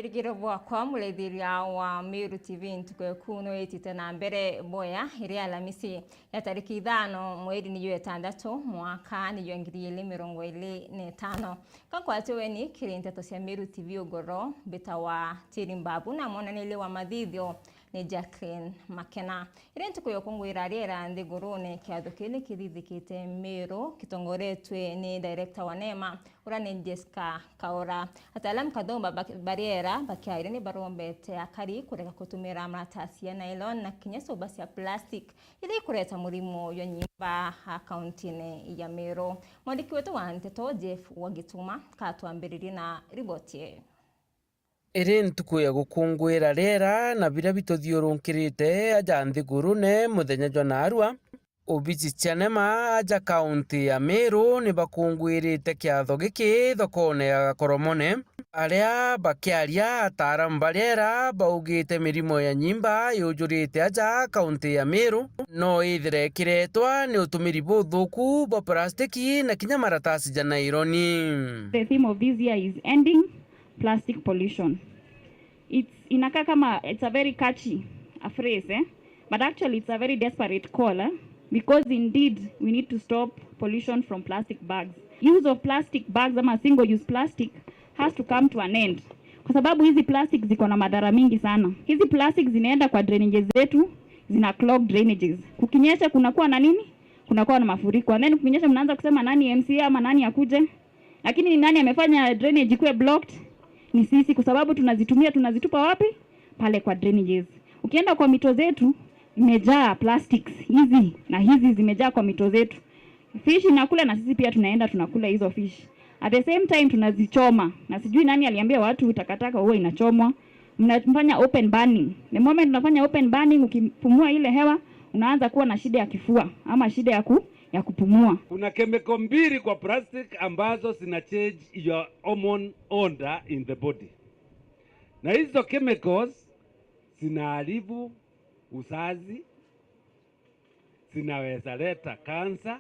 Mwirigiro bwakwa mulethiria wa Meru TV ntuko kuno itite na mbere boya iri Alhamisi ya tariki 5 mweri ni 6 mwaka ni 2025 kakwate weni kirinteto cia Meru TV ugoro bitawa Tirimbabu na monanile wa mathithio ni Jacqueline Makena iri ntuko yokungwira riera ndigurune kiatho kile kirithikite Meru kitongoretwe ni director wa NEMA urane Jessica Kaora atalam kathomba bariera bakiaire ni barombete akari kureka kutumira maratasi ya nylon na kinyeso basi ya plastic ili kureta murimo yo nyimba akaunti-ini ya Meru. Mwandiki wetu wa Nteto Jeff Wagituma katwambiriri na riboti iri ntuku ya gukungwira riera na bira bitothiurunkirite aja nthigurune muthenya jwa narua obici cia NEMA aja kaunti ya Meru ni bakungwirite kiatho giki thokone ya Gakoromone aria bakiaria ataaramu bariera baugite mirimo ya nyimba yujurite aja kaunti ya Meru no ithire kiretwa ni utumiri buthuku ba plastiki na kinya maratasi ja naironi. The theme of this year is ending plastic pollution. Inakaa kama it's a very catchy a phrase, but actually it's a very desperate call, because indeed we need to stop pollution from plastic bags. Use of plastic bags ama single use plastic has to come to an end, kwa sababu hizi plastic ziko na madhara mingi sana. Hizi plastic zinaenda kwa drainages zetu, zina clog drainages. Kukinyesha kunakuwa na nini? Kunakuwa na mafuriko. And then kukinyesha mnaanza kusema nani MCA ama nani akuje, lakini ni nani amefanya drainage ikuwe blocked? Ni sisi, kwa sababu tunazitupa wapi? Pale kwa drainages. Ukienda kwa mito zetu imejaa plastics hizi na hizi zimejaa kwa mito zetu. Fish inakula na sisi pia tunaenda tunakula hizo fish. At the same time tunazichoma. Na sijui nani aliambia watu takataka huwa inachomwa. Mnafanya open burning. The moment unafanya open burning, ukipumua ile hewa unaanza kuwa na shida ya kifua ama shida ya kupumua. Kuna chemical mbili kwa plastic ambazo zina change your hormone order in the body. Na hizo chemicals zinaharibu uzazi, zinaweza leta cancer,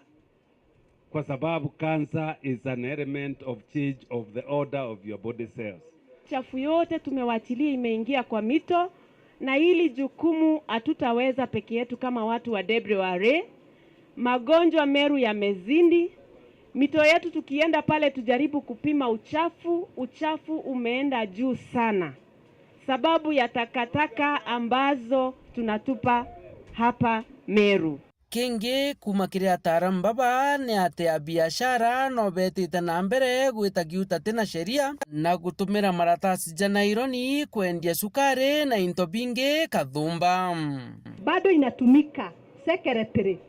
kwa sababu cancer is an element of change of the order of your body cells. Chafu yote tumewachilia imeingia kwa mito, na hili jukumu hatutaweza peke yetu kama watu wa WRA. Magonjwa Meru yamezindi. Mito yetu tukienda pale tujaribu kupima uchafu umeenda juu sana, sababu ya takataka ambazo tunatupa hapa Meru. Kingi kuma kiri ataaramu baba ni ati a biashara no betite na mbere gwitagiuta tena sheria na gutumira maratasi ja naironi kwendia sukari na into bingi kathumba. Bado inatumika secretary,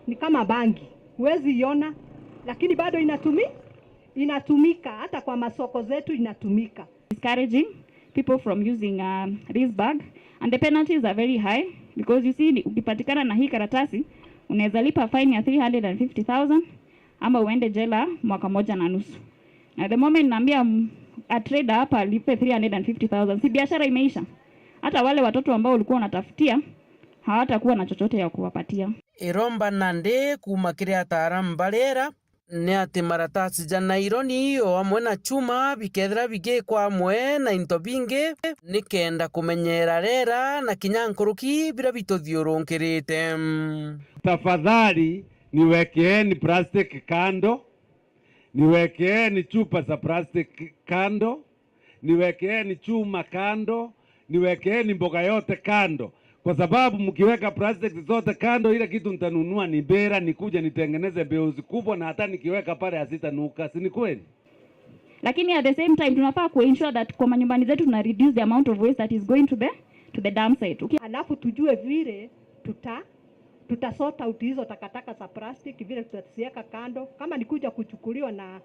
ni kama bangi, huwezi iona, lakini bado inatumika hata kwa masoko zetu inatumika. Discouraging people from using this bag, and the penalties are very high, because you see ukipatikana na hii karatasi unaweza lipa fine ya 350,000 ama uende jela mwaka moja na nusu. At the moment naambia a trader hapa lipe 350,000, si biashara imeisha. Hata wale watoto ambao ulikuwa unatafutia hawatakuwa na chochote ya kuwapatia. Iromba nande kuma kiri ataaramu bariera ni ati maratasi ja naironi o amwe na chuma bikethira bigikwa amwe na into bingi ni kenda kumenyera rera na kinya nkuruki bira bitothiurunkirite. Tafadhali niwekeeni plastic kando, niwekeeni chupa za plastic kando, niwekeeni chuma kando, niwekeeni mboga yote kando. Kwa sababu mkiweka plastic zote kando, ile kitu nitanunua ni bera, nikuja nitengeneze beuzi kubwa, na hata nikiweka pale hazitanuka, si ni kweli? Lakini at the same time tunafaa ensure that kwa manyumbani zetu tuna reduce the amount of waste that is going to the dump site. Okay. Alafu tujue vile tutasort out hizo takataka za plastic, vile tutasiweka kando. Kama nikuja kuchukuliwa na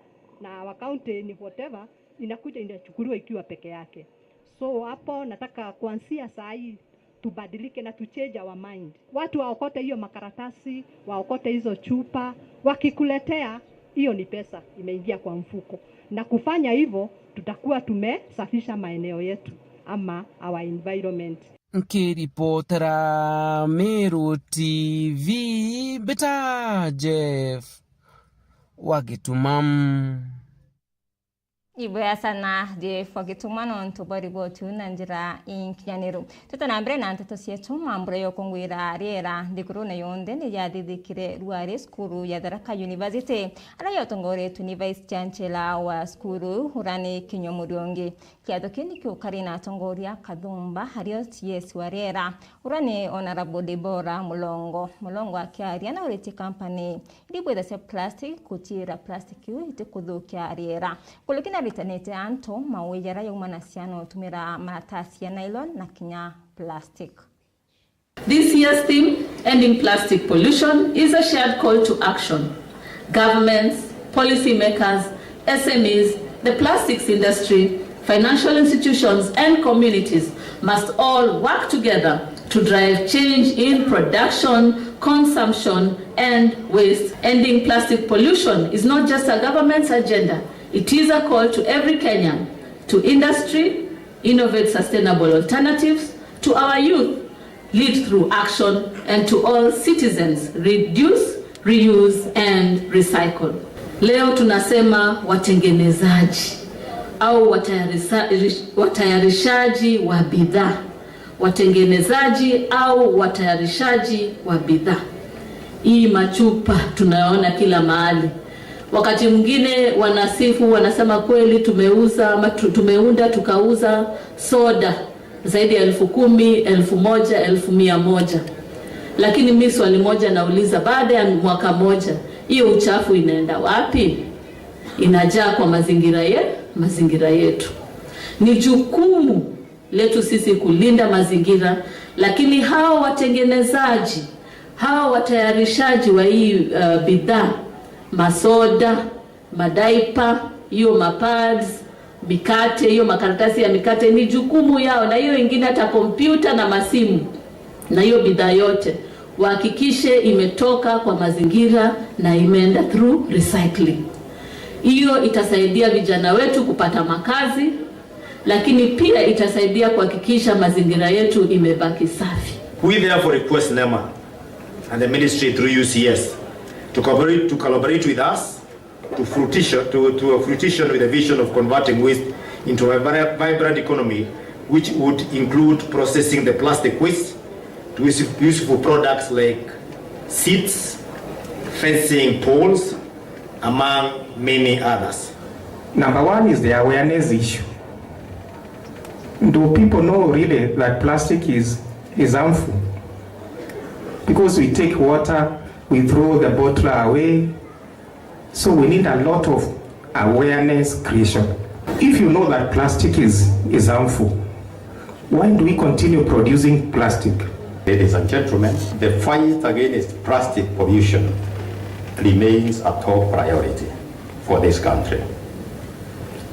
county ni whatever, inachukuliwa ikiwa peke yake. So hapo nataka kuanzia saa hii tubadilike na change our mind. Watu waokote hiyo makaratasi, waokote hizo chupa, wakikuletea hiyo ni pesa imeingia kwa mfuko. Na kufanya hivyo tutakuwa tumesafisha maeneo yetu ama our environment. Nkiripotera Meru TV beta Jeff Wagituma. Iboya sana je fogitumano ntubari botu na njira inkinyaniru tutanambere na nteto cietu mambura yo kongwira riera ndikuru na yonde ni yathithikire ruare skuru ya Tharaka University ala yotongoretwo ni Vice Chancellor wa skuru Hurani Kinyomuriongi kiatho kini kiukari na atongoria Kathumba hario CS wa riera Hurani Honorable Deborah Mulongo akiaria na ureti company ilibwetha cia plastic kutira plastic yu itikuthukia riera kulukina ritanete anto mawejara yaumana ciano tumira maratasi ya nylon na kinya plastic. This year's theme, Ending Plastic Pollution, is a shared call to action. Governments, policymakers, SMEs, the plastics industry, financial institutions and communities must all work together to drive change in production, consumption and waste. Ending plastic pollution is not just a government's agenda. It is a call to every Kenyan, to industry, innovate sustainable alternatives, to our youth, lead through action, and to all citizens, reduce, reuse, and recycle. Leo tunasema watengenezaji au watayarishaji wa bidhaa. Watengenezaji au watayarishaji wa bidhaa. Hii machupa tunaona kila mahali. Wakati mwingine wanasifu wanasema kweli tumeunda tukauza soda zaidi ya 10,000, 1,000, 1,100. Lakini mimi swali moja nauliza, baada ya mwaka moja hiyo uchafu inaenda wapi? Inajaa kwa mazingira yetu. Ni jukumu letu sisi kulinda mazingira, lakini hao watengenezaji, hao watayarishaji wa hii bidhaa, masoda, madaipa, hiyo mapads, mikate, hiyo makaratasi ya mikate, ni jukumu yao, na hiyo ingine hata kompyuta na masimu, na hiyo bidhaa yote wahakikishe imetoka kwa mazingira na imeenda through recycling. Hiyo itasaidia vijana wetu kupata makazi, lakini pia itasaidia kuhakikisha mazingira yetu imebaki safi. We therefore request NEMA and the ministry through UCS to collaborate with us to fruition with a vision of converting waste into a vibrant economy, which would include processing the plastic waste to useful products like seats, fencing poles, among many others. Number one is the awareness issue. Do people know really that plastic is harmful? Because we take water, we throw the bottle away. So we need a lot of awareness creation. If you know that plastic is harmful, why do we continue producing plastic? Ladies and gentlemen, the fight against plastic pollution remains a top priority for this country.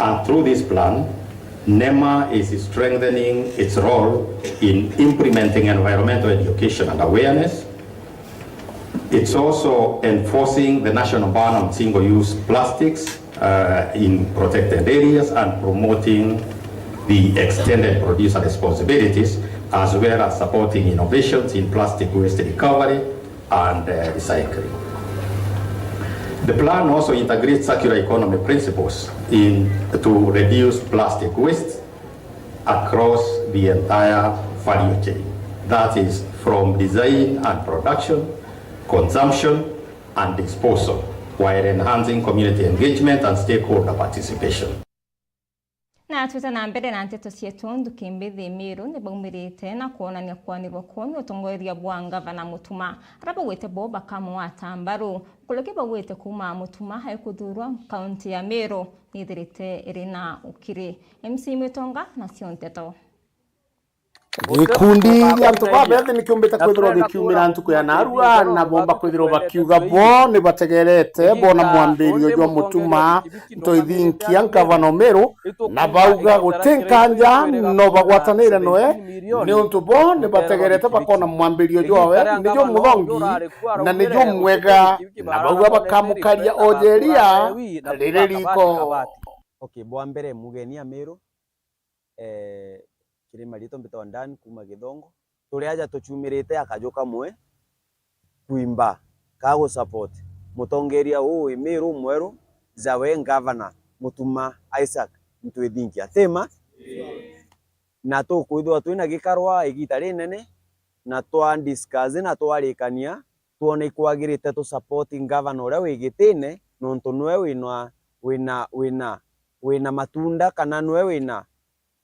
And through this plan, NEMA is strengthening its role in implementing environmental education and awareness. It's also enforcing the national ban on single-use plastics in protected areas and promoting the extended producer responsibilities, as well as supporting innovations in plastic waste recovery and recycling. The plan also integrates circular economy principles to reduce plastic waste across the entire value chain. That is from design and production, consumption and disposal, while enhancing community engagement and stakeholder participation. Na tutana mbere na nteto cietu ndukimbithi miru ni baumirite na kuonania kwanirwo kwoni utongoria bwa gavana Mutuma araba gwete boba kama watambaru kulokiba gwete kuma Mutuma haikuthurwa kaunti ya Miru nithirite irina ukiri. MC Mwitonga na cio nteto. Gikundi ya antu babethi ni kiumbite kwithirwo gikiumira ntuku ya Narua na bomba kwithirwo bakiuga bo ni bategerete bona mwambirio jwa Mutuma ntoithinkia gavana Miru na bauga gutinkanja no bagwatanire noe ni untu bo ni bategerete bakona mwambirio jwawe nijo muthongi na nijo mwega na bauga bakamukaria ojeria riri riko. Okay, bwa mbere mugenia Miru kirima rito mbito ndani kuma Githongo turi aja tuchumirite akajoka mwe kuimba kago support mutongeria Miru mweru zawe governor Mutuma Isaac ntwithinkia thema na tukwithwa twina gikarwa igita rinene na twa discuss na twarikania tuone kwagirite tu support governor uria wigitine nontu nwe wina matunda kana nwe wina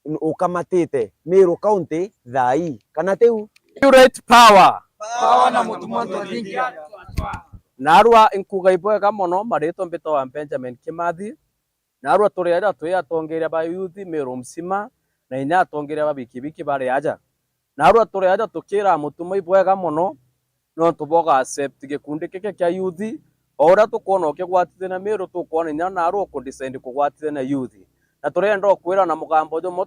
ukamatite Meru County thai kana teu Curate power na mutumo twithinkia narua inkuga ibwega muno marito mbito wa Benjamin Kimathi narua turiaja tuyatongeria ba youth Meru msima na inya atongeria ba bikibiki bari aja narua turiaja tukira mutumo ibwega muno no tuboga accept gikundi kike kia youth ora tukona ukigwatithia na Meru tukona inya narua ku decide kugwatithia na youth na turenda kwira na mugambo jo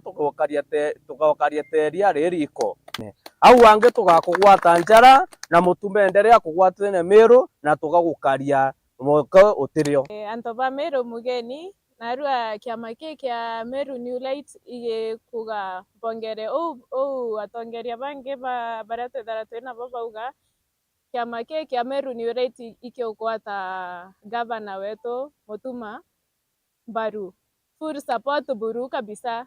tugokaria teria ririko au wange tugakugwata njara na mutume endelea kugwatithia na Meru na tugagukaria mwaka utirio anto ba Meru mugeni narua kiama kia Meru New Light igikuga bongere atongeria bange baria twethara twina bo bauga kiama kia Meru New Light ikiukwata gavana wetu Mutuma Mbaru full support buru kabisa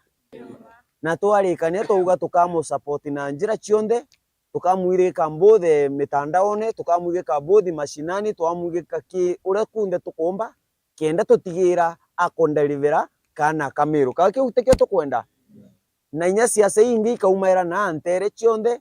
na twarikania tuuga tukamu support na njira cionthe tukamwirika mbothe mitandaone tukamwirika bothi mashinani twamwirika ki uria kunde tukumba kenda tutigira akondelivera kana Kameru kaki uteke tukwenda na inya siasa ingi kaumaira na ntere cionthe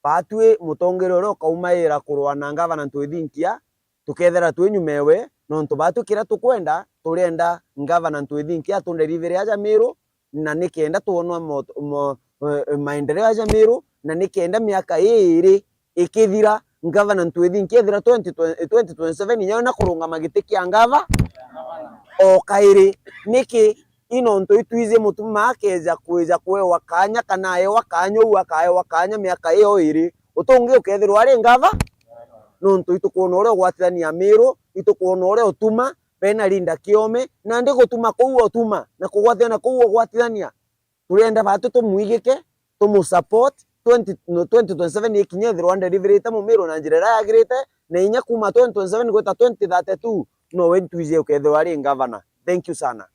patwe mutongero ro kaumaira kurwana gavana twithinkia tukethera twinyumewe nontu batu kira tukwenda turenda gavana twithinkia tundelivere aja Meru na nikenda tuonwa maendeleo aja Meru na nikenda miaka iri ikithira gavana twithinkia thira 2027 nyona kurungama giti kia ngava o kairi niki inonto itwize Mutuma akeza kuja kwewa kanya kana ayewa kanya akayewa kanya miaka iyo iri utonge ukethirwa ari ngava nonto itukuona uria gwatithania Meru itukuona uria utuma bena Linda Kiome na ndi gutuma kou utuma na kugwatithania kou gwatithania turenda batu tumwigike tumusupport 2027 ikinyethirwa delivery ta Meru na njira yagirite na inya kuma 2027 gweta 2032 no we twize ukethirwa ari governor. Thank you sana.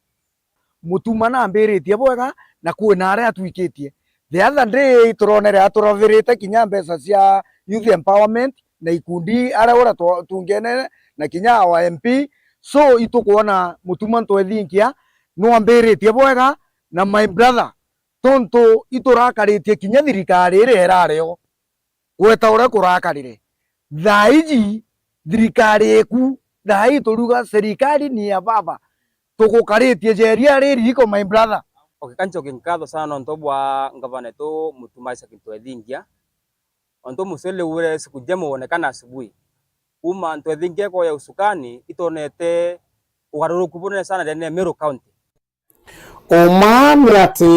Mutuma na ambiritie bwega na kuona aria atwikitie the other day turonere aturavirite kinya mbeca cia youth empowerment na ikundi aria ora tungene na kinya wa MP so itukuona Mutuma twithinkia no ambiritie bwega na my brother tonto iturakaritie kinya thirikari iri erario gweta uria kurakarire thaiji thirikari eku thai turuga serikali ni ya baba tukukaritie jeria riri iko my brother kancho kinkatho sana ntobwa ngavana to Mutuma twithinkia onto musele ure siku jemo onekana asubuhi uma twithinkia kwa ya usukani itonete ugaruruku bunene sana ndene Meru County umani ati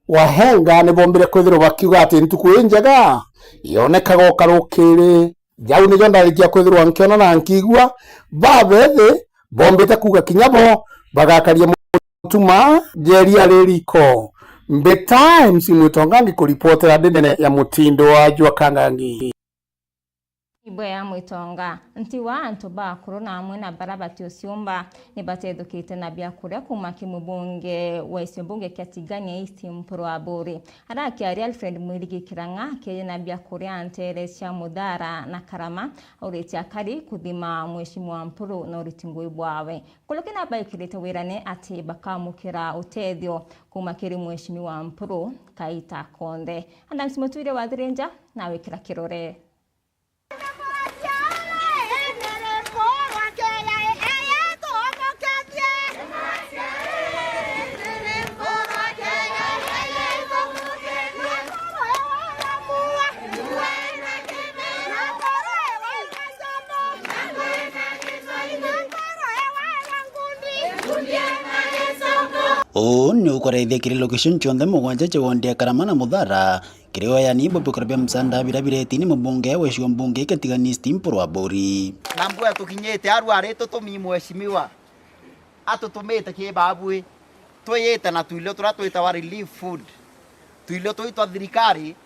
wahenga ni bombire kwithirwo bakiuga ati ntuku njega yonekaga ukarukiri jau nijo ndarikia kwithirwo nkiona na nkigua babethe bombite kuga kinyabo bagakaria Mutuma jeria ririko mbeta MC Mwitongangi kuripotera ndene ya mutindo wa Jua Kangangi Ibwe ya Mwitonga nti wa antu bakuru na amwe na barabati osiumba ni batethukite na byakuria kuma kimubunge wa isimbunge kia Tigania East Mpuru Aburi araki ari Alfred Mwirigi Kiranga keye na byakuria antere cia Mudara na Karama uriti akari kuthima mheshimiwa Mpuru na uritingui bwawe kulukina baikirite wirane ati bakamukira utethio kuma kiri mheshimiwa Mpuru Kaita Konde andamsimutwire wa Thirenja na wikira kirore O ni ukoreithia kirilo kishunchonde mugwanja chewondia Karama na Mudhara kirio yani bobukorabia msanda birabireti ni mbunge wa shio mbunge Tigania East Mpuru Aburi nambu atukinyete arware tutumi mheshimiwa atutumite kibabwe tuyete na tuilo turatwita wa relief food tuilo tuitwa thirikari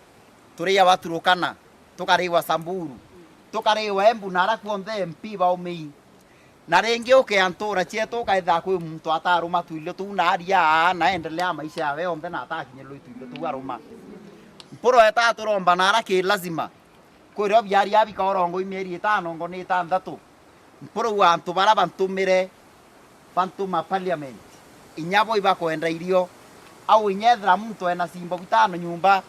turia waturukana tukariwa Samburu tukariwa Embu na arakuonthe MP baumei na ringi ukiantura chietu kaitha kwi muntu ataruma tuile tu na aria naendelea maisha yawe ombe na atakinyelwa tuile tu aruma mpuro eta turomba nara ki lazima kwiro byari abika orongo imeri 5 ngo ni 6 mpuro wa antu bara bantumire bantuma parliament inyabo ibakwenda irio au inyethra muntu ena simbo 5 nyumba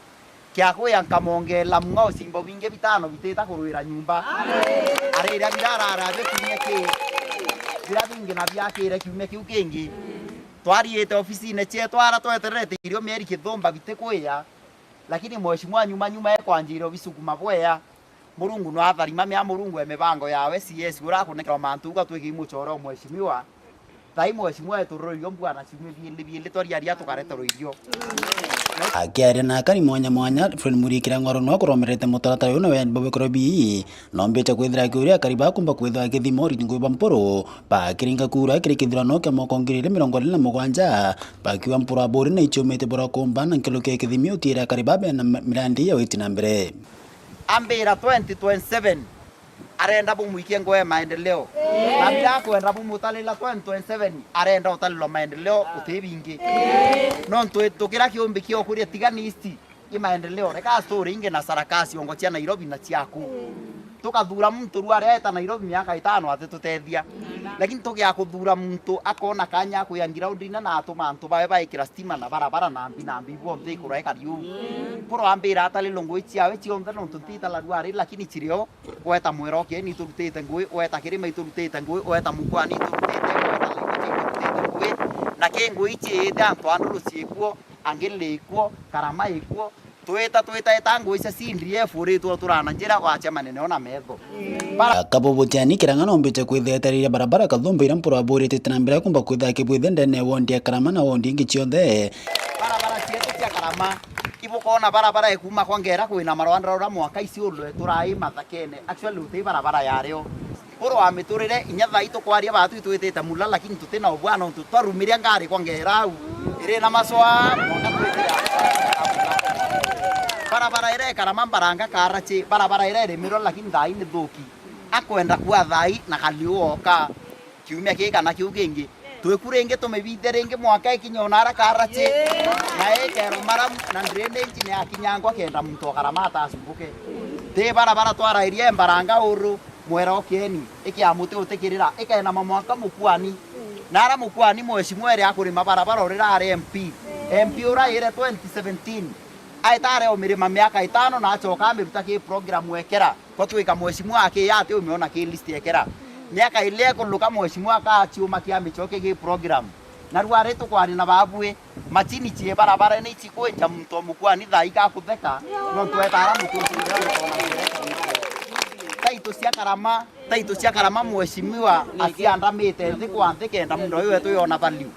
kia kuya nkamongela mng'o simbo binge 5 biteta kurwira nyumba arira birara bekinye ki birabinge na byakire kiume kiu kingi twariete ofisine che twara tweterete irio mieri kithomba bitekuya lakini mheshimiwa nyuma ekwanjire obisukuma bweya Murungu no atharima mea Murungu emibango yawe CS urakunekera mantuga twiki muchoro mheshimiwa thai mheshimiwa eturorio mbwana cimwe biende twariaria tukaretero irio akiaria na akari mwanya Fred Murikira ngoro no kuromerete mutaratara uno wa Bobe Krobi no mbecha kwithira kiuria akari bakumba kwithwa githimo ri ngwe bamporo ba kiringa kura kirikithira no kemo kongirire 27 bakiwa mpura bori na ichomete bora komba na nkelo ke kithimio tira akari babe na mirandi ya witi na mbere ambira 2027 arenda bumuikie ngoe maendeleo na bila kwenda bumutalila 2027 arenda utalilo maendeleo utebingi no tukira kiombe kio kuria tiganisti i maendeleo reka story inge na sarakasi ongo cia Nairobi na ciaku tukathura muntu ruare eta Nairobi miaka 5 ate tutethia lakini tukia kuthura muntu akona kanya ku ya ground na atuma antu bae baikira stima na barabara na mbi bombe kureka riu poro ambira atalilo ngoi ciawe cionthe no tutita la ruare lakini cirio weta mwero ke ni turutete ngoi weta kirima iturutete ngoi weta mukwani turutete weta ngoi na ke ngoi ci antu andu ciekuo angele ikuo karama ikuo tweta etango isa sindrie furi turana njira wacha manene ona metho kabobotani kirangano mbecha kwithetariria barabara kathomba ira mpura bori tetanambira kumba kwitha kibwithe ndene wondi karama na wondi ngi ciothe barabara cietu cia karama ibukona barabara ekuma kwangera kwina marwandra ura mwaka ici ulwe turai mathakene actually uti barabara yario poro amiturire inya thaitu kwaria batu twitete mula lakini tutina obwana twarumiria ngari kwangera au ire na maswa barabara ire karama baranga karachi barabara ire miro lakini thai ni thuki akwenda kwa thai na kaliuoka kiumia kika na kiu kingi twekurenge tumebite renge mwaka ikinyonara karachi na ekero maram na drainage ni akinyangwa kenda muntu karama atasumbuke te barabara twara irie baranga uru mwera okeni ikiamuti utikirira ikaena mwaka mukwani nara mukwani mheshimiwa ri akurima barabara urira ari MP ura ire 2017 aitare omirima miaka 5 na achoka amiruta ki program wekera kwa twika mheshimiwa ake yate umeona ki list yekera miaka ile kuluka mheshimiwa ka chiuma kia michoke ki program na ruare tu kwani na babue machini chie barabara ni chiko nja mtu mukwani thaika kutheka no twetara mutu taito cia karama mheshimiwa asiandamite thi kwa thi kenda mundo uyu wetu yona value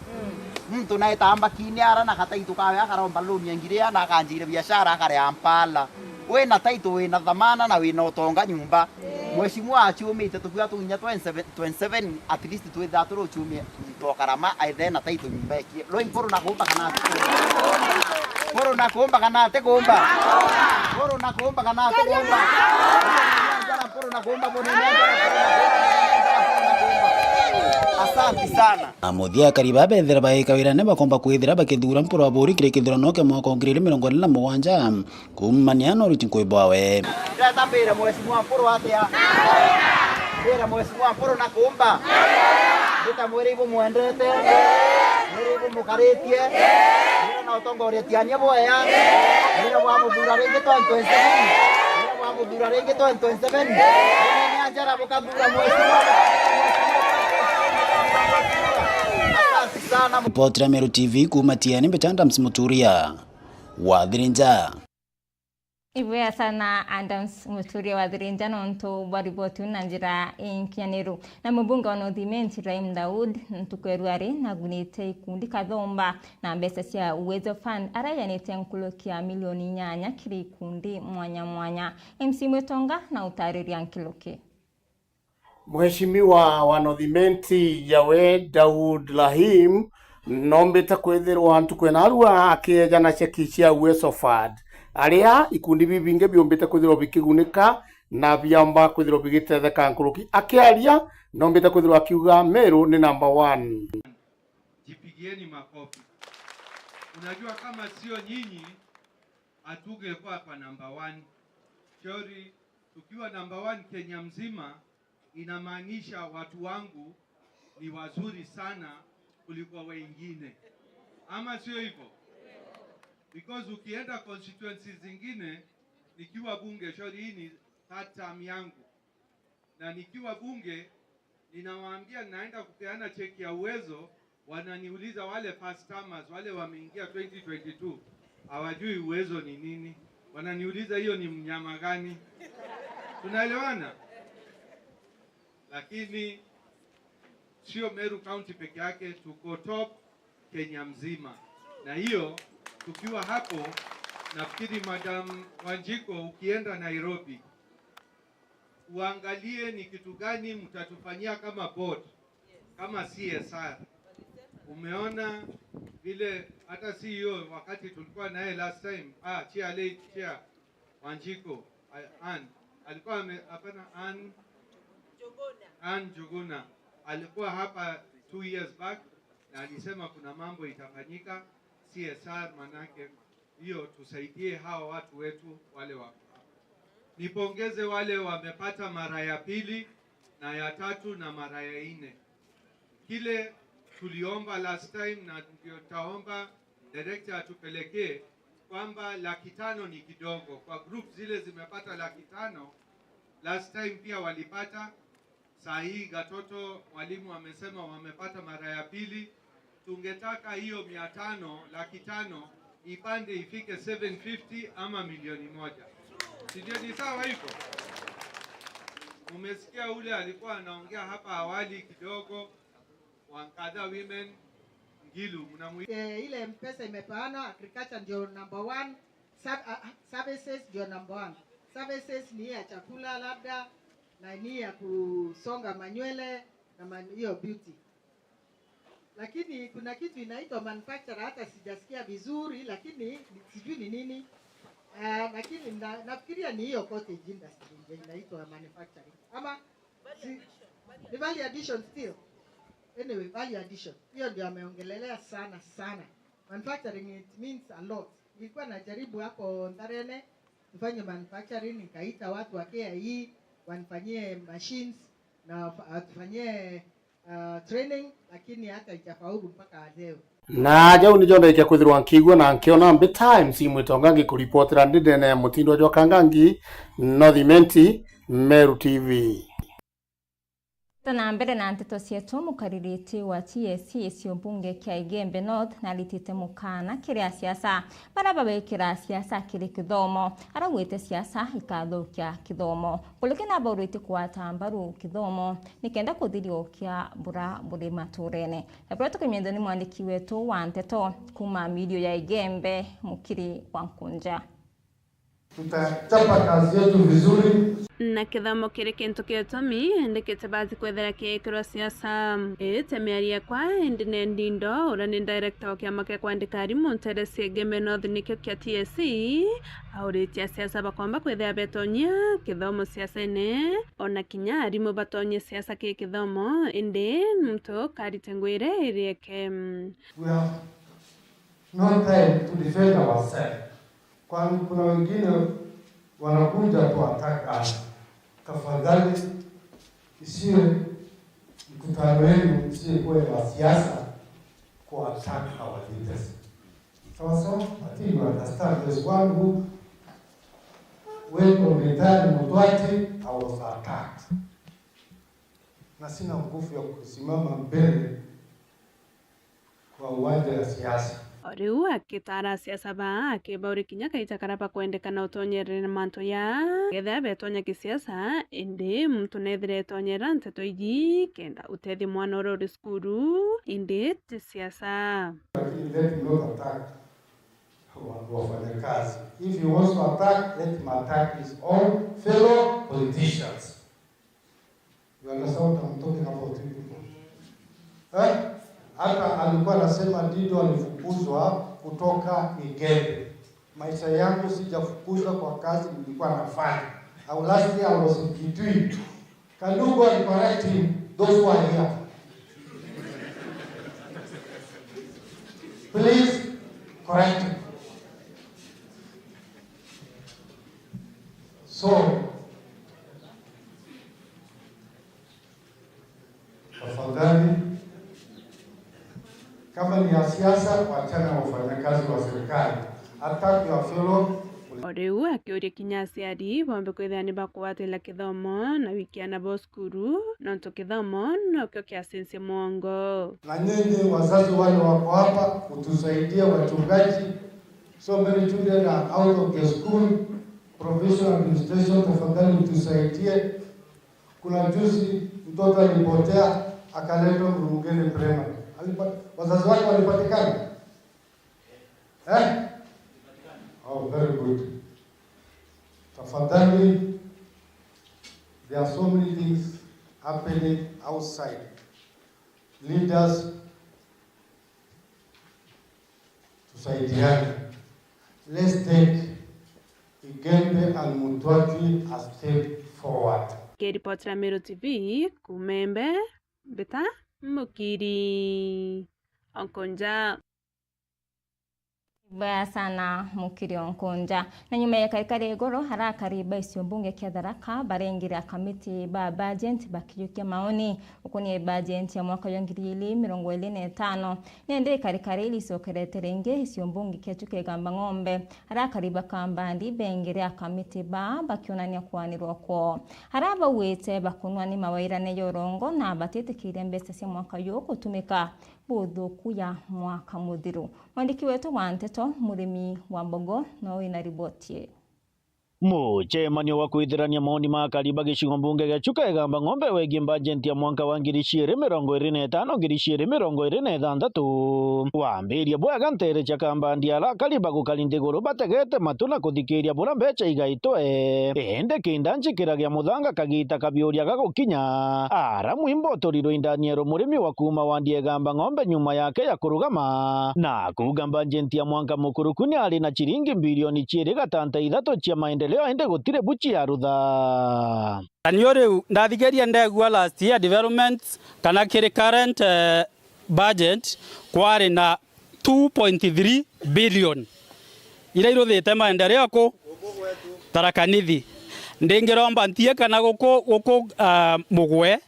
mtu na etamba kiniara na kataito kawe akaromba loan yangiria na kanjire biashara akare ampala we na taito we na dhamana na we na utonga nyumba mheshimiwa achumite tukiwa tunya 27 at least tu thaturo uchumie to karama aithe na taito nyumba yake lo imporo na kuomba kana poro na kuomba kana te kuomba poro na kuomba kana te kuomba poro na kuomba asante sana amuthia kariba bethera baikawira ne bakomba kwithira bakithura mpura bori kirikithura no kemo kongirire 27 kumaniano rutinkoibwawe tambire mheshimiwa mpuro atia bira mheshimiwa mpuro na kuomba ndita mwere ibo muendete mwere ibo mukaritie bira na utongoria tiania boya bira wa muthura renge 2027 bira wa muthura renge 2027 ni anjara bukadura mheshimiwa Ripoti Meru TV kumatiani Betanda Msimuturia Wadhirinja Ibuya sana Adams Muturia Wadhirinja nonto bariboti unanjira inkianiru na mbunge wa North Raim Daud ntukweruari na gunite ikundi kathomba na mbesa cia Uwezo Fund arayanite nkulokia milioni 8 kiri ikundi mwanya MC Mwetonga na utariria nkiloke Mheshimiwa wa North Yawe Daud Rahim nombeta kwethirwa antu kwenarua akeja na cheki cia Uwezo Fund aria ikundi bibinge biombeta kwithirwa bikigunika na biamba kwithirwa bigitetheka nkuruki akiaria nombete kwithirwa akiuga Meru ni number 1. Jipigieni makofi. Unajua kama sio nyinyi hatungekuwa kwa number 1. Shauri tukiwa number 1 Kenya mzima, inamaanisha watu wangu ni wazuri sana kuliko wengine. Ama sio hivyo? Because ukienda constituencies zingine, nikiwa bunge, shauri hii ni third term yangu, na nikiwa bunge ninawaambia naenda kupeana cheki ya uwezo, wananiuliza wale first termers, wale wameingia 2022 hawajui uwezo ni nini, wananiuliza hiyo ni mnyama gani? Tunaelewana? Lakini sio Meru County peke yake, tuko top Kenya mzima, na hiyo tukiwa hapo, nafikiri Madam Wanjiko, ukienda Nairobi uangalie ni kitu gani mtatufanyia kama board, kama CSR. Umeona vile hata CEO wakati tulikuwa naye last time, chair Wanjiko, alikuwa hapana, Ann Juguna alikuwa hapa 2 years back, na alisema kuna mambo itafanyika CSR, manake hiyo tusaidie hawa watu wetu wale wako. Nipongeze wale wamepata mara ya pili na ya tatu na mara ya 4. Kile tuliomba last time na ndio taomba director atupelekee kwamba 500,000 ni kidogo kwa group zile zimepata 500,000. Last time pia walipata. Saa hii Gatoto walimu wamesema wamepata mara ya pili. Tungetaka hiyo 500,000, 500,000 ipande ifike 750 ama 1,000,000. Sio ni sawa hivyo? Umesikia ule alikuwa anaongea hapa awali kidogo, Wankadha Women Ngilu ile mpesa imepeana, agriculture ndio number 1, services ndio number 1. Services ni ya chakula labda, na ni ya kusonga manywele na hiyo beauty. Lakini kuna kitu inaitwa manufacturer, hata sijasikia vizuri, lakini sijui ni nini. Lakini nafikiria ni hiyo cottage industry ndio inaitwa manufacturing. Ama ni value addition still. Anyway, value addition. Hiyo ndio ameongelelea sana. Manufacturing, it means a lot. Nilikuwa najaribu hapo Ndarene tufanye manufacturing, nikaita watu wa KIE wanifanyie machines na tufanyie training, lakini hata itafaulu mpaka leo. Na jau ni jonda ikia kwithirwa nkigwa na nkiona mbi times imwitongangi kuripotera ndine mutindo jwa kangangi Northimenti, Meru TV. Na mbere na nteto cietu mukaririti wa TSC cio bunge kia Igembe North na litite mukana kiria siasa baraba wekira siasa kiri kithomo aragwite siasa ikathukia kithomo kulikana baurite kwata mbaru kithomo nikenda kuthirio kia bura buri maturene ebroto kimendo ni mwandiki wetu wa nteto kuma midio ya Igembe Mukiri wa Nkunja. Tutachapa kazi yetu vizuri na kithomo kiri kintu kiotomi ndikite bathi kwethera kiikirwa siasa temearia kwa ndine ndindo ura ni director wa kiama kia kwandika arimu Nteresi Igembe North nikio kia TSC auritia siasa bakomba kwethera betonyia kithomo siasa-ine ona kinya arimu batonyia siasa ki kithomo indi mtu karitengwire irieke. We have no time to defend ourselves. Kwani kuna wengine wanakuja kuwataka. Tafadhali isiwe mkutano wenu isiwe kuwe wa siasa kuwataka our leaders. So I think you understand there's one who went on retired Mutwati, I was attacked. Na sina nguvu ya kusimama mbele kwa uwanja wa siasa. Riu akitara siasa ba akibauri kinya kaita karapa kuendekana utonyerere manto ya getha betonya kisiasa indi mtu nethire tonyera nteto iji kenda utethi mwana uri skuru indi ti siasa. Let him not attack wafanyakazi. If he wants to attack, let him attack his own fellow politicians. You understand what I'm talking about, people? Hata alikuwa anasema Dido alifukuzwa kutoka Igembe. Maisha yangu sijafukuzwa kwa kazi nilikuwa nafanya. Last year I was in Kitui. Kandugo alikuwa right him. those who are here. Please correct it. So, tafadhali, kama ni ya siasa, wachana wafanyakazi wa serikali. Attack your fellow. Oriu akiuria kinya aciari bombe kwithia ni bakwatila kithomo na wikiana bo skuru nonto kithomo nokio kiacensia mwongo. Na nyinyi wazazi wale wako hapa utusaidie, wachungaji, so many children are out of the school, provincial administration, tafadhali utusaidie. Kuna juzi mtoto alipotea akaletwa Mrungeni Primary. Wazazi wake walipatikana? Oh, very good. Tafadhali, there are so many things happening outside. Leaders, tusaidiane. Let's take Igembe and Mutwati a step forward. Kiripotera Meru TV, Kumembe, Beta, Mukiri, Onkonja. Baya sana Mukiri Onkonja. Na nyuma ya karikari igoro harakariba isio mbunge kia Tharaka barengira kamiti ba budget bakiyukia maoni ukuni budget ya mwaka wa 2025 nende karikari ilisokerete renge isio mbunge kia chuke gamba ng'ombe harakariba kambandi bengira kamiti ba bakionania kwanirwa kwa haraba wete bakunwani mawairane yorongo na batete kirembesa cia mwaka yo kutumika budhuku ya mwaka muthiru. Mwandiki wetu wa Nteto Murimi wa Mbogo no ina riboti. Mucemanio wa kwithirania maoni ma kariba gicigo mbunge gia Chuka Gamba Ng'ombe wegie bajeti ya mwaka wa 2025-2026 wambiria bwega ntere cia kambandi ala kariba gukalinde guru bategete matuna kuthikiria bura mbeca igaitwe ende kinda njikira gia muthanga kagita kabiuria gagukinya ara mwimbo toriro Daniel Murimi wa kuma wandie Gamba Ng'ombe nyuma yake ya kurugama na kuga bajeti ya mwaka mukurukuni ali na chiringi bilioni 2.3 cia maendeleo ende gutire buchi ya rutha. Aniore ndathigeria ndegwa last year development kana kiri current budget kwari na 2.3 billion ira iruthite maendeleo ku Tharaka Nithi ndingiromba ntie kana guku mugwe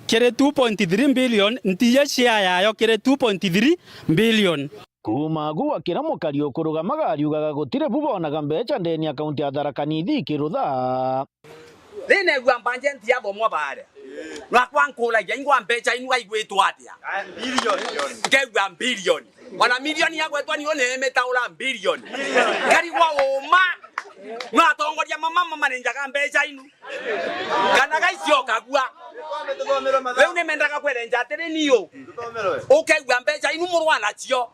kiri 2.3 billion ntie share yayo kiri 2.3 billion kuma guwa kira mukari ukurugamaga ariugaga gutire bubonaga mbeca ndeni akaunti ya Tharaka Nithi kirutha thine gwa bajeti ya bomwa bare na kwankula ya ingwa mbeca inu aigwetwo atia kegwa bilioni wana milioni ya gwetwa ni one metaula bilioni kari gwa uma na tongoria mama manenjaga mbeca inu kana gaicio kagua wewe unemendaga kwerenja atere niyo ukegwa mbeca inu murwana cio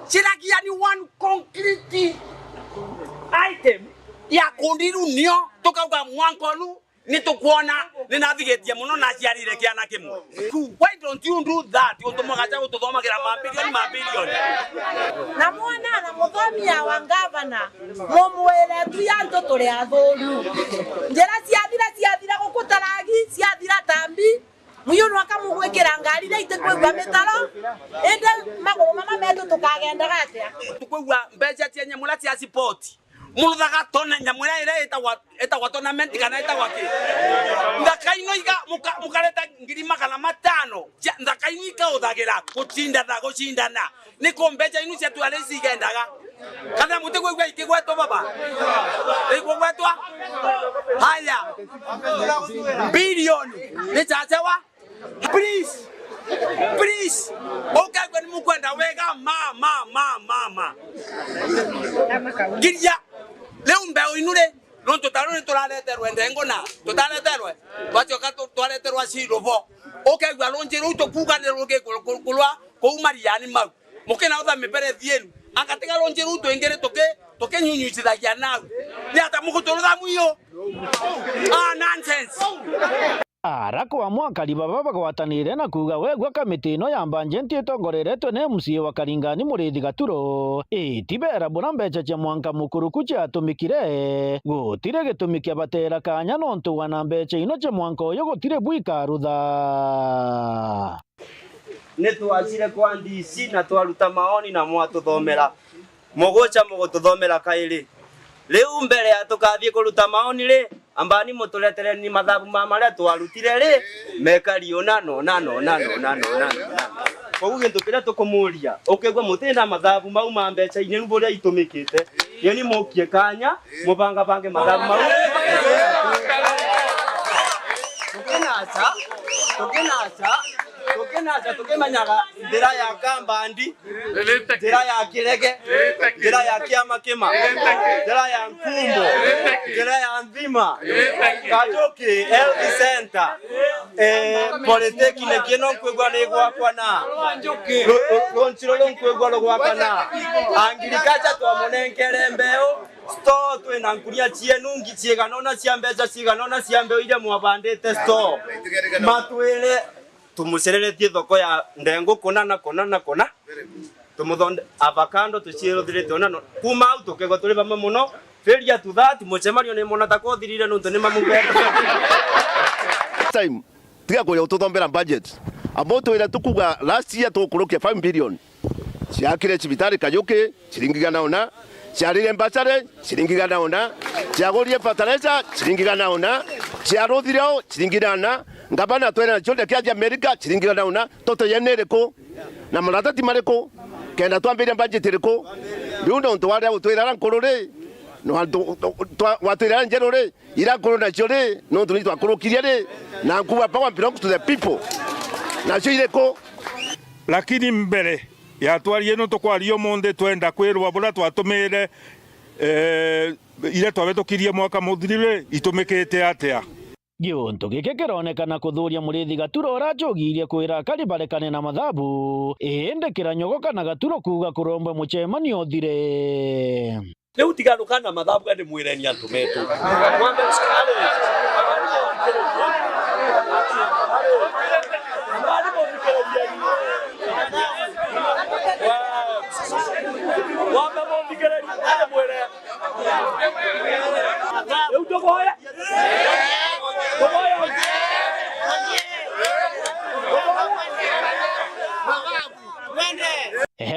chiragia ni one concrete item ya kundiru nio tukauga mwankonu ni tukuona ni navigetie muno na ciarire kiana kimwe. Why don't you do that? Utomogacha gututhomagira mabilioni na mwana na muthomia wa gavana mumwire tu yanto turi athoru njira ciathira gukutaragi ciathira tambi muyo no akamugwikira ngari na itekwegwa mitaro ende maguru mama metu tukagenda gatia tukwegwa mbeca cia nyamura cia support muluthaga tona nyamura ire etagwa tournament kana etagwa ki ndakaino iga mukareta 500 ndakaino ika uthagira gucindana niko mbeca inu cia twale cigendaga kana mutegwegwa ikigwetwo baba ikigwetwa haya bilioni ni chachewa please okay when mukwenda wega mama giria leo mbeo inure no tutarone turareterwe ndengona tutareterwe twachoka twareterwa cirobo okay gwa lonjero uto kuganirwo ke kulwa ko mariani mau mukena utha mipere thienu akatega lonjero uto ingere toke nyunyucithagia nau ni ata mukutulutha muyo nonsense Arako amwa Kariba bagwatanire na kuga wegwa kamiti ino ya bajeti itongoreretwe ne MCA wa Karingani Muriithi Gaturo itibera bura mbeca cia mwanka mukuru kucia atumikire gutire gitumi kia batera kanya nontu wana mbeca ino cia mwanka uyu gutire bwikarutha ne twacire kwa DC na twaruta maoni na mwatuthomera mugucha mugututhomera kairi riu mbere ya tukathie kuruta maoni ri ambani muturetere ni mathabu maria twarutire ri mekario nano koguo gintu kiria tukumuria ukigwa mutinda mathabu mau ma mbeca ine ruburia itumikite yeni mukie kanya mubanga bange mathabu mau tukenacha tukimanyaga ndira ya kambandi ndira ya kirege ndira ya kiama kima ndira ya nkumbo ndira ya nthima Katoki health center polytechnic ino nkwigwa ni gwakwa na ronchiro nkwigwa ro gwakwa na agriculture twamunenkere mbeu store twina nkuria cienungi cieganona cia mbeca cieganona cia mbeu ile mwabandite store matwire tumucereretie thoko ya ndengu kona tumuthonde avocado tuciruthirite ona kuma au tukego turi bamwe muno feria to that mucemanio ni mona takothirire nuntu ni mamugenda time tiga kuya tuthombera budget aboto ira tukuga last year tukurukia 5 billion ciakire cibitari Kayuki ciringi gana ciarire mbacare ciringi gana ciagorie fertilizer ciringi gana ciaruthireo ciringi gana ngabana twera chonde kia America ciringi gana toto yenereko na maratati mareko kenda twambire budget reko biundo ntware utwira nkurure no watwira njerore ira kuruna chore no tuni twakurukirie ri na kuwa power belongs to the people na cireko lakini mbere ya twarie no tukwario monde twenda kwirwa bura twatumire ile twabetukirie mwaka muthirire itumikite atia Gionto gike kironekana kuthuria Muriithi Gaturo arachogirie kwira Kariba rekane na mathabu ende kiranyogoka na Gaturo kuga kurombe mucemanio uthire riu tigaruka na mathabu ende mwireni antu metu mwambe cikare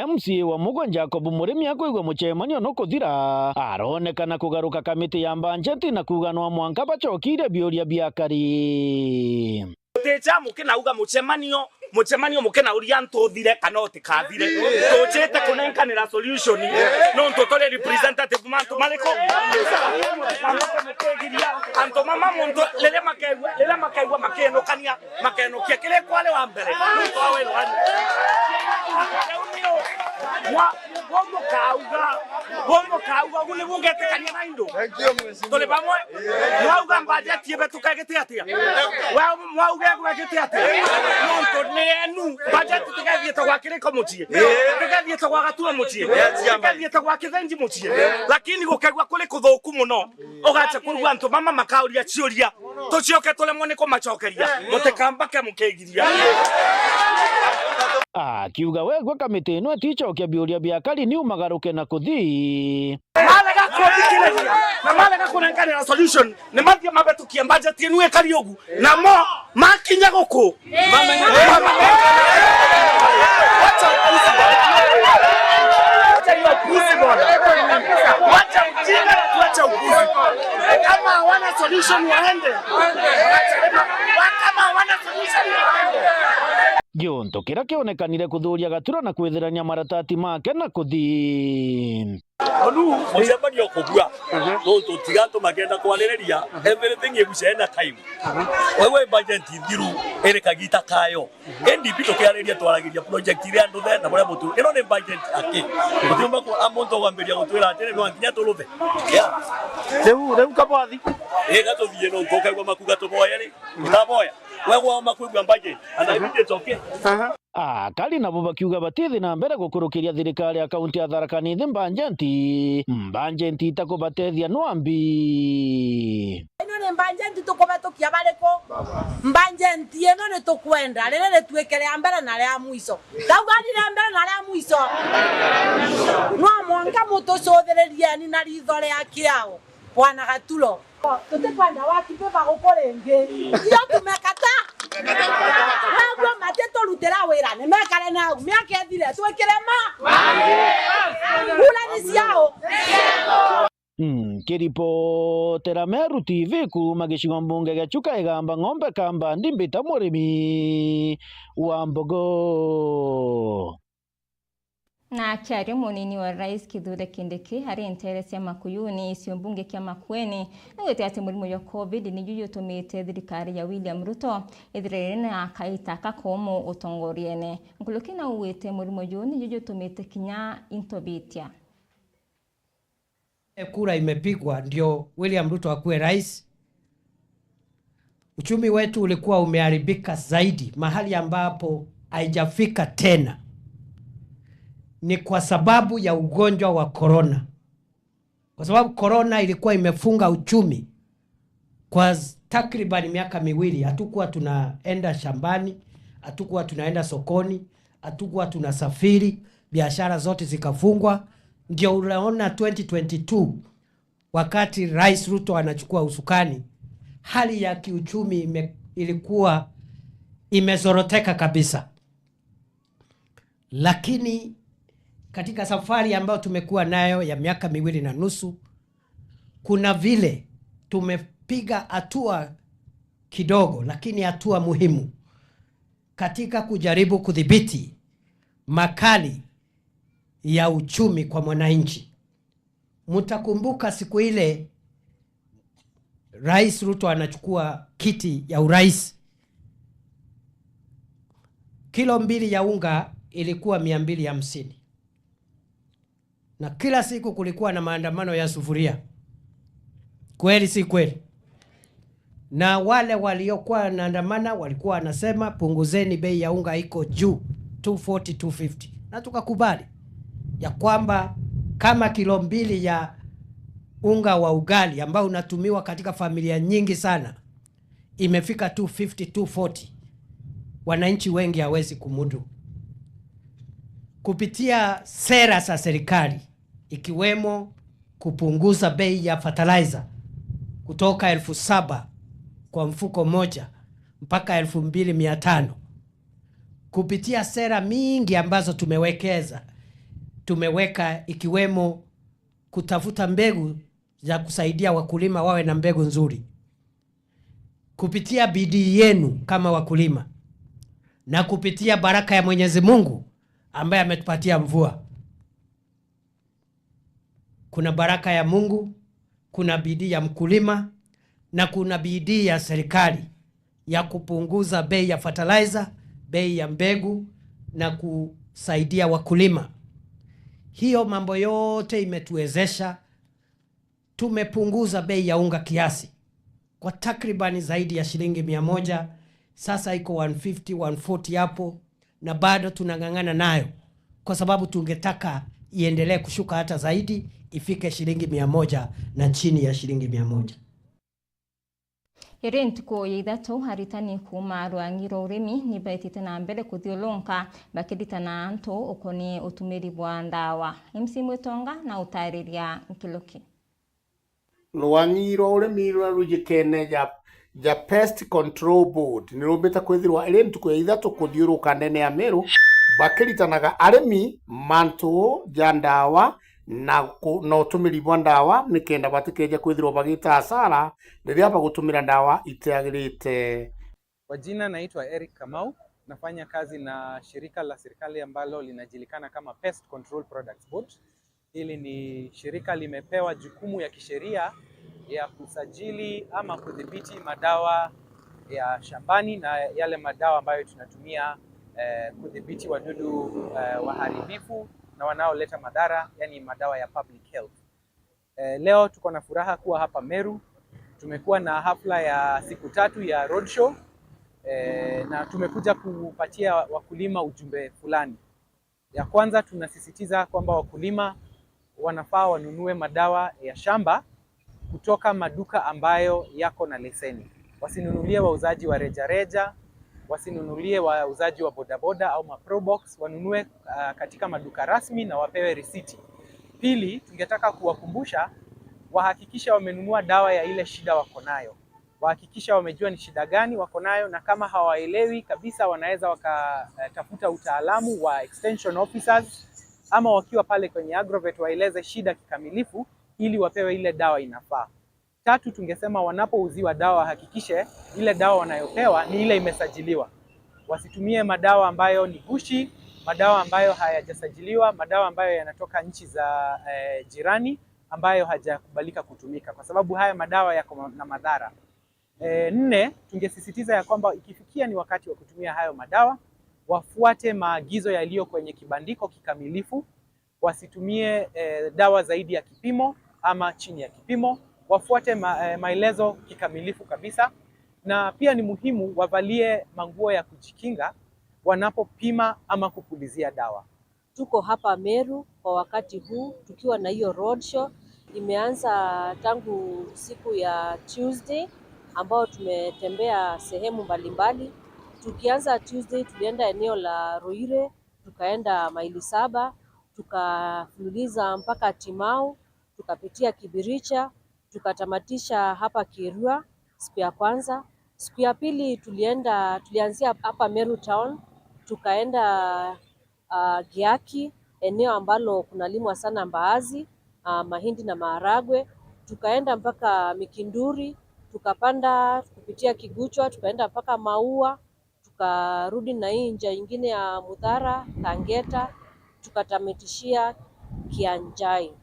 MCA wa Mugo Jacob Murimi akuigwa mucemanio no kuthira aronekana kugaruka kamiti ya bajeti na kuganwa mwanka bacokire biuria biakari techa mukena uga mucemanio mukena uria ntuthire kana utikathire tuchete kunenkanira solution no ntotole representative mantu maliko anto mama muntu lele makaigwa makenokania makenokia kile kwale wa mbere nto awe Bongo kauga gule bungete kanya naindo. Tole bamwe. Wauga budget yebe tukagete atia. Wauga gwagete atia. Nonto nenu budget tukagete kwa kile komuchie. Tukagete kwa gatua muchie. Tukagete kwa kithenji muchie. Lakini gukagwa kule kuthuku muno. Ogacha kurwa nto mama makauria cioria. Tucioke tole mone ko machokeria. Mutekambake mukegiria. Akiuga wegwa kamiti ino atichokia biuria biakari ni umagaruke na kuthi malega kuthikiriria na malega kunenkanira solution ni mathia mabetukia budget inu ekari ugu na mo makinya guku kama hawana solution waende Gionto kira kionekanire kuthuria Gaturo na kwithirania maratati make na kuthi onu mucemanio kugua no tutigato magenda kwarireria everything egucena time wewe budget thiru ere kagita kayo NDP tukiariria twaragiria project ile andu thenda bora mutu ino ni budget ake mutumba ko amonto gwambiria gutwira atere no nginya turuthe reu kabathi gato thie no tokaigwa makuga tuboya ri tutaboya wewe waoma kwigwa budget and I think it's okay. Akari nabo bakiuga batithi na mbere gukurukiria thirikari ya kaunti ya Tharaka Nithi mbajenti itakubatethia nwambi. Ino ni mbajenti tukubetukia bariko mbajenti ino ni tukwenda rere twekere ambere na ria mwiso tawani ria ambere na ria mwiso no mwanga mutucuthireria ni na ritho ria kiao bwana Gatulo tutikwenda wakipe bagukorenge iyo tumekata wewe mateto rutera wira ni mekare na miaka ethire twekere ma ula ni ciao Kiripotera Meru TV kuma gicigo mbunge gia Chuka Igamba Ng'ombe Kamba Ndimbita murimi wa mbogo. Na kiari munini wa rais Kithure Kindiki hari interesi ya Makuyuni icio mbunge kia Makueni nigwete ati murimu ya COVID ni juju tumite thirikari ya William Ruto ithirene na kaita kakomo utongoriene nkulukina uwete murimu yu ni juju tumite kinya intobitia. Kura imepigwa ndio William Ruto akuwe rais. Uchumi wetu ulikuwa umeharibika zaidi mahali ambapo haijafika tena. Ni kwa sababu ya ugonjwa wa corona. Kwa sababu corona ilikuwa imefunga uchumi kwa takriban miaka miwili. Hatukuwa tunaenda shambani, hatukuwa tunaenda sokoni, hatukuwa tunasafiri, biashara zote zikafungwa. Ndio unaona 2022 wakati Rais Ruto anachukua usukani, hali ya kiuchumi ilikuwa imezoroteka kabisa. Lakini katika safari ambayo tumekuwa nayo ya miaka miwili na nusu, kuna vile tumepiga hatua kidogo lakini hatua muhimu katika kujaribu kudhibiti makali ya uchumi kwa mwananchi. Mtakumbuka siku ile Rais Ruto anachukua kiti ya urais, kilo 2 ya unga ilikuwa 250. Na kila siku kulikuwa na maandamano ya sufuria. Kweli si kweli? Na wale waliokuwa wanaandamana walikuwa wanasema punguzeni bei ya unga iko juu 240 250. Na tukakubali ya kwamba kama kilo 2 ya unga wa ugali ambao unatumiwa katika familia nyingi sana imefika 250 240, wananchi wengi hawezi kumudu. Kupitia sera za serikali ikiwemo kupunguza bei ya fertilizer kutoka 7,000 kwa mfuko moja mpaka 2,500. Kupitia sera mingi ambazo tumeweka ikiwemo kutafuta mbegu za kusaidia wakulima wawe na mbegu nzuri. Kupitia bidii yenu kama wakulima na kupitia baraka ya Mwenyezi Mungu ambaye ametupatia mvua. Kuna baraka ya Mungu, kuna bidii ya mkulima na kuna bidii ya serikali ya kupunguza bei ya fertilizer, bei ya mbegu na kusaidia wakulima. Hiyo mambo yote imetuwezesha tumepunguza bei ya unga kiasi kwa takribani zaidi ya shilingi 100. Sasa iko 150 140 hapo, na bado tunang'ang'ana nayo kwa sababu tungetaka iendelee kushuka hata zaidi, ifike shilingi 100 na chini ya shilingi 100. Irentuko yithatu haritani kuma rwangiro urimi ni baitite na mbere kuthiolonka bakiditana nto ukoni utumiri bwa ndawa. MC Mwitonga na utariria Nkiloki. Rwangiro urimi rujikene ja Pest Control Board ni rumbita kwithirwa irentuko yithatu kuthiuruka ndene ya Meru bakiritanaga arimi manto ja ndawa na utumiri bwa ndawa nikenda batikeje kwithirwa bagita hasara riria bagutumira ndawa itiagirite. Kwa jina naitwa Eric Kamau, nafanya kazi na shirika la serikali ambalo linajulikana kama Pest Control Products Board. Hili ni shirika limepewa jukumu ya kisheria ya kusajili ama kudhibiti madawa ya shambani na yale madawa ambayo tunatumia kudhibiti wadudu waharibifu na wanaoleta madhara, yani madawa ya public health. Leo tuko na furaha kuwa hapa Meru. Tumekuwa na hafla ya siku 3 ya roadshow na tumekuja kupatia wakulima ujumbe fulani. Ya kwanza, tunasisitiza kwamba wakulima wanafaa wanunue madawa ya shamba kutoka maduka ambayo yako na leseni. Wasinunulie wauzaji wa rejareja, wasinunulie wauzaji wa bodaboda au maprobox, wanunue katika maduka rasmi na wapewe risiti. Pili, tungetaka kuwakumbusha wahakikisha wamenunua dawa ya ile shida wako nayo. Wahakikisha wamejua ni shida gani wako nayo, na kama hawaelewi kabisa wanaweza wakatafuta utaalamu wa extension officers, ama wakiwa pale kwenye Agrovet waeleze shida kikamilifu ili wapewe ile dawa inafaa. Tatu, tungesema wanapouziwa dawa wahakikishe ile dawa wanayopewa ni ile imesajiliwa. Wasitumie madawa ambayo ni gushi, madawa ambayo hayajasajiliwa, madawa ambayo yanatoka nchi za jirani ambayo hajakubalika kutumika, kwa sababu haya madawa yako na madhara. Nne, tungesisitiza ya kwamba ikifikia ni wakati wa kutumia hayo madawa, wafuate maagizo yaliyo kwenye kibandiko kikamilifu, wasitumie dawa zaidi ya kipimo ama chini ya kipimo, wafuate maelezo kikamilifu kabisa, na pia ni muhimu wavalie manguo ya kujikinga wanapopima ama kupulizia dawa. Tuko hapa Meru kwa wakati huu tukiwa na hiyo roadshow. Imeanza tangu siku ya Tuesday ambao tumetembea sehemu mbalimbali. Tukianza Tuesday tulienda eneo la Ruire, tukaenda maili 7, tukafululiza mpaka Timau, tukapitia Kibiricha, tukatamatisha hapa Kirua siku ya kwanza. Siku ya pili tulianzia hapa Meru Town, tukaenda Giaki, eneo ambalo kunalimwa sana mbaazi, mahindi na maharagwe. Tukaenda mpaka Mikinduri, tukapanda kupitia Kiguchwa, tukaenda mpaka Maua, tukarudi na hii njia nyingine ya Muthara, Tangeta, tukatamitishia Kianjai.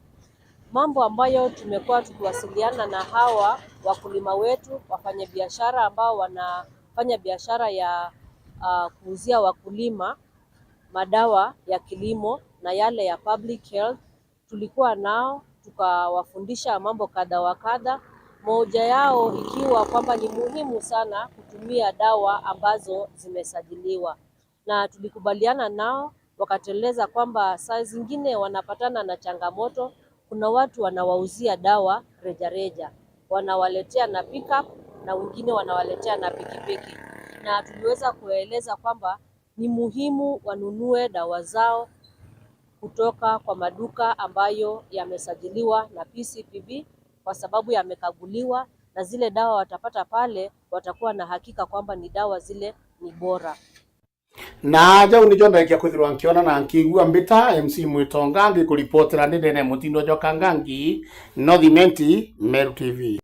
Mambo ambayo tumekuwa tukiwasiliana na hawa wakulima wetu, wafanya biashara ambao wanafanya biashara ya kuuzia wakulima madawa ya kilimo na yale ya public health, tulikuwa nao tukawafundisha mambo kadha wa kadha, moja yao ikiwa kwamba ni muhimu sana kutumia dawa ambazo zimesajiliwa, na tulikubaliana nao wakateleza kwamba saa zingine wanapatana na changamoto. Kuna watu wanawauzia dawa rejareja, wanawaletea na pickup na wengine wanawaletea na pikipiki, na tuliweza kueleza kwamba ni muhimu wanunue dawa zao kutoka kwa maduka ambayo yamesajiliwa na PCPB, kwa sababu yamekaguliwa, na zile dawa watapata pale watakuwa na hakika kwamba ni dawa zile ni bora. Na jau ni jonda kia kwithirwa nkiona na nkigua mbita MC Mwitonga ngikuripotera ndene Mutindo Njoka Ngangi, Northimenti, Meru TV.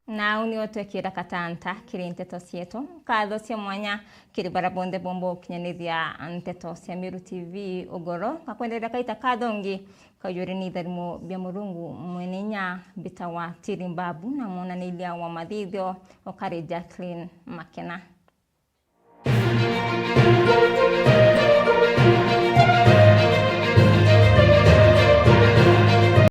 Na uniotwekira katanta kiri nteto cietu katho cia mwanya kiri barabonde bombo kinyanithia nteto cia Meru TV ugoro kakwenderera kaita kathongi kayuri ni tharimo bia murungu mwenenya bita wa Tirimbabu na monanilia wa mathithio okari Jacqueline Makena.